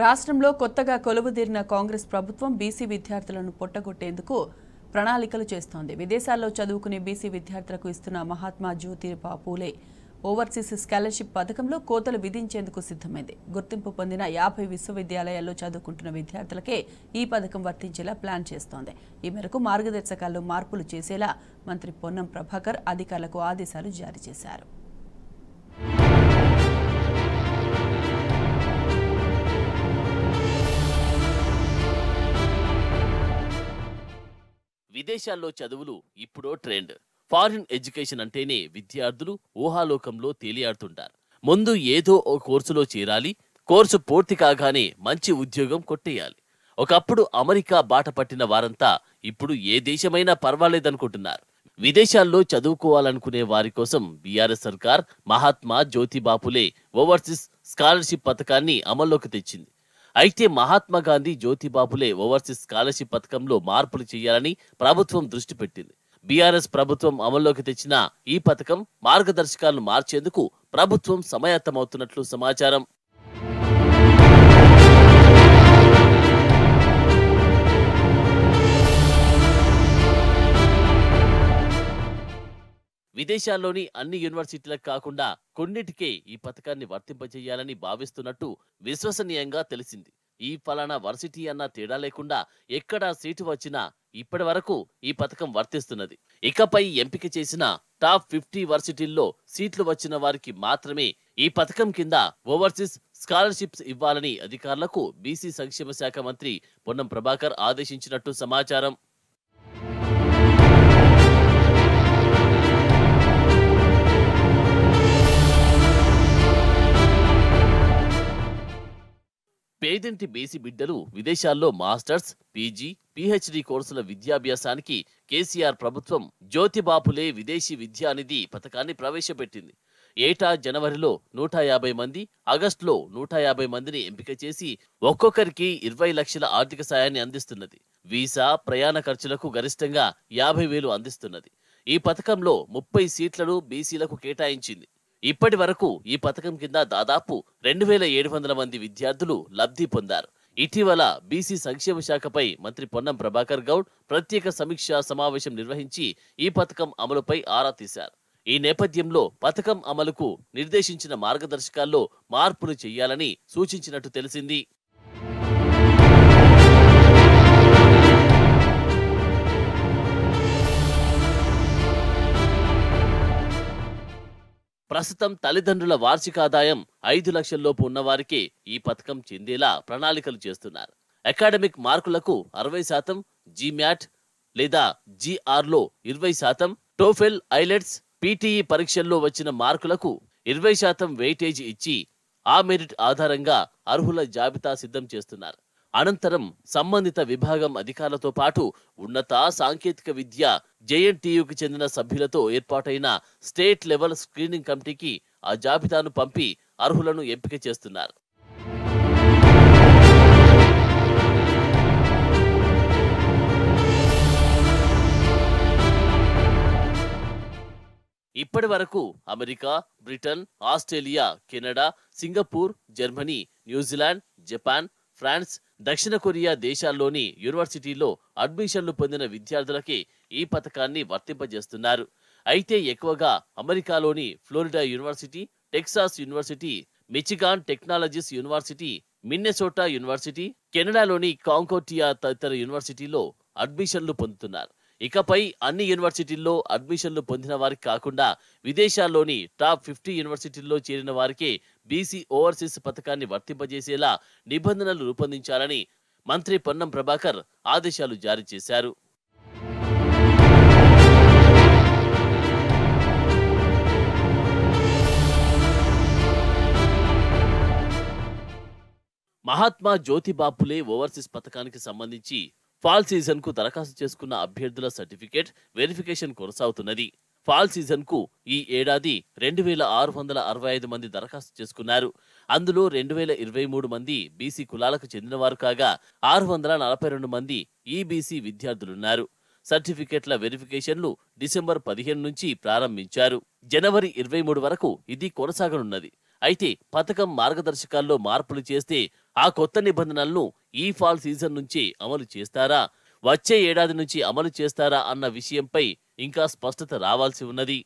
రాష్ట్రంలో కొత్తగా కొలువుదీరిన కాంగ్రెస్ ప్రభుత్వం బీసీ విద్యార్థులను పొట్టగొట్టేందుకు ప్రణాళికలు చేస్తోంది. విదేశాల్లో చదువుకునే బీసీ విద్యార్థులకు ఇస్తున్న మహాత్మా జ్యోతిబా పూలే ఓవర్సీస్ స్కాలర్షిప్ పథకంలో కోతలు విధించేందుకు సిద్ధమైంది. గుర్తింపు పొందిన 50 విశ్వవిద్యాలయాల్లో చదువుకుంటున్న విద్యార్థులకే ఈ పథకం వర్తించేలా ప్లాన్ చేస్తోంది. ఈ మేరకు మార్గదర్శకాల్లో మార్పులు చేసేలా మంత్రి పొన్నం ప్రభాకర్ అధికారులకు ఆదేశాలు జారీ చేశారు. విదేశాల్లో చదువులు ఇప్పుడో ట్రెండ్. ఫారిన్ ఎడ్యుకేషన్ అంటేనే విద్యార్థులు ఊహాలోకంలో తేలియాడుతుంటారు. ముందు ఏదో ఓ కోర్సులో చేరాలి, కోర్సు పూర్తి కాగానే మంచి ఉద్యోగం కొట్టేయాలి. ఒకప్పుడు అమెరికా బాట పట్టిన వారంతా ఇప్పుడు ఏ దేశమైనా పర్వాలేదనుకుంటున్నారు. విదేశాల్లో చదువుకోవాలనుకునే వారి కోసం బీఆర్ఎస్ సర్కార్ మహాత్మా జ్యోతిబా పూలే ఓవర్సీస్ స్కాలర్షిప్ పథకాన్ని అమల్లోకి తెచ్చింది. అయితే మహాత్మా గాంధీ జ్యోతిబా పూలే ఓవర్సీస్ స్కాలర్షిప్ పథకంలో మార్పులు చేయాలని ప్రభుత్వం దృష్టి పెట్టింది. బీఆర్ఎస్ ప్రభుత్వం అమల్లోకి తెచ్చిన ఈ పథకం మార్గదర్శకాలను మార్చేందుకు ప్రభుత్వం సమాయత్తమవుతున్నట్లు సమాచారం. విదేశాల్లోని అన్ని యూనివర్సిటీలకు కాకుండా కొన్నిటికే ఈ పథకాన్ని వర్తింపజేయాలని భావిస్తున్నట్టు విశ్వసనీయంగా తెలిసింది. ఈ ఫలానా వర్సిటీ అన్న తేడా లేకుండా ఎక్కడా సీటు వచ్చినా ఇప్పటి వరకు ఈ పథకం వర్తిస్తున్నది. ఇకపై ఎంపిక చేసిన టాప్ 50 వర్సిటీల్లో సీట్లు వచ్చిన వారికి మాత్రమే ఈ పథకం కింద ఓవర్సీస్ స్కాలర్షిప్స్ ఇవ్వాలని అధికారులకు బీసీ సంక్షేమ శాఖ మంత్రి పొన్నం ప్రభాకర్ ఆదేశించినట్టు సమాచారం. పేదింటి బీసీ బిడ్డలు విదేశాల్లో మాస్టర్స్, పీజీ, పీహెచ్డీ కోర్సుల విద్యాభ్యాసానికి కేసీఆర్ ప్రభుత్వం జ్యోతిబా పూలే విదేశీ విద్యానిధి పథకాన్ని ప్రవేశపెట్టింది. ఏటా జనవరిలో 150 మంది, ఆగస్టులో 150 మందిని ఎంపిక చేసి ఒక్కొక్కరికి 20 లక్షల ఆర్థిక సాయాన్ని అందిస్తున్నది. వీసా, ప్రయాణ ఖర్చులకు గరిష్టంగా 50,000 అందిస్తున్నది. ఈ పథకంలో 30 సీట్లను బీసీలకు కేటాయించింది. ఇప్పటి వరకు ఈ పథకం కింద దాదాపు 2,700 మంది విద్యార్థులు లబ్ధి పొందారు. ఇటీవల బీసీ సంక్షేమ శాఖపై మంత్రి పొన్నం ప్రభాకర్ గౌడ్ ప్రత్యేక సమీక్షా సమావేశం నిర్వహించి ఈ పథకం అమలుపై ఆరా తీశారు. ఈ నేపథ్యంలో పథకం అమలుకు నిర్దేశించిన మార్గదర్శకాల్లో మార్పులు చేయాలని సూచించినట్టు తెలిసింది. ప్రస్తుతం తల్లిదండ్రుల వార్షిక ఆదాయం 5 లక్షల్లోపు ఉన్నవారికే ఈ పథకం చెందేలా ప్రణాళికలు చేస్తున్నారు. అకాడమిక్ మార్కులకు 60%, జీమ్యాట్ లేదా జీఆర్లో 20%, టోఫెల్, ఐలెట్స్, పీటీఈ పరీక్షల్లో వచ్చిన మార్కులకు 20% వెయిటేజ్ ఇచ్చి ఆ మెరిట్ ఆధారంగా అర్హుల జాబితా సిద్ధం చేస్తున్నారు. అనంతరం సంబంధిత విభాగం అధికారులతో పాటు ఉన్నత సాంకేతిక విద్య జేఎన్టీయూకి చెందిన సభ్యులతో ఏర్పాటైన స్టేట్ లెవెల్ స్క్రీనింగ్ కమిటీకి ఆ జాబితాను పంపి అర్హులను ఎంపిక చేస్తున్నారు. ఇప్పటి వరకు America, Britain, Australia, Canada, Singapore, Germany, New Zealand, Japan, France, దక్షిణ కొరియా దేశాల్లోని యూనివర్సిటీల్లో అడ్మిషన్లు పొందిన విద్యార్థులకే ఈ పథకాన్ని వర్తింపజేస్తున్నారు. అయితే ఎక్కువగా అమెరికాలోని Florida university, Texas university, Michigan technologies university, Minnesota university, కెనడాలోని కాంకోటియా తదితర యూనివర్సిటీలో అడ్మిషన్లు పొందుతున్నారు. ఇకపై అన్ని యూనివర్సిటీల్లో అడ్మిషన్లు పొందిన వారికి కాకుండా విదేశాల్లోని టాప్ 50 యూనివర్సిటీల్లో చేరిన వారికే బీసీ ఓవర్సీస్ పథకాన్ని వర్తింపజేసేలా నిబంధనలు రూపొందించాలని మంత్రి పొన్నం ప్రభాకర్ ఆదేశాలు జారీ చేశారు. మహాత్మా జ్యోతిబా పూలే ఓవర్సీస్ పథకానికి సంబంధించి ఫాల్ సీజన్ కు దరఖాస్తు చేసుకున్న అభ్యర్థుల సర్టిఫికేట్ వెరిఫికేషన్ కొనసాగుతున్నది. ఫాల్ సీజన్ కు ఈ ఏడాది 2,665 మంది దరఖాస్తు చేసుకున్నారు. అందులో 2,023 మంది బీసీ కులాలకు చెందినవారు కాగా 642 మంది ఈబీసీ విద్యార్థులున్నారు. సర్టిఫికేట్ల వెరిఫికేషన్లు డిసెంబర్ 15 నుంచి ప్రారంభించారు. జనవరి 23 వరకు ఇది కొనసాగనున్నది. అయితే పథకం మార్గదర్శకాల్లో మార్పులు చేస్తే ఆ కొత్త నిబంధనలను ఈ ఫాల్ సీజన్ నుంచి అమలు చేస్తారా, వచ్చే ఏడాది నుంచి అమలు చేస్తారా అన్న విషయంపై ఇంకా స్పష్టత రావాల్సి ఉన్నది.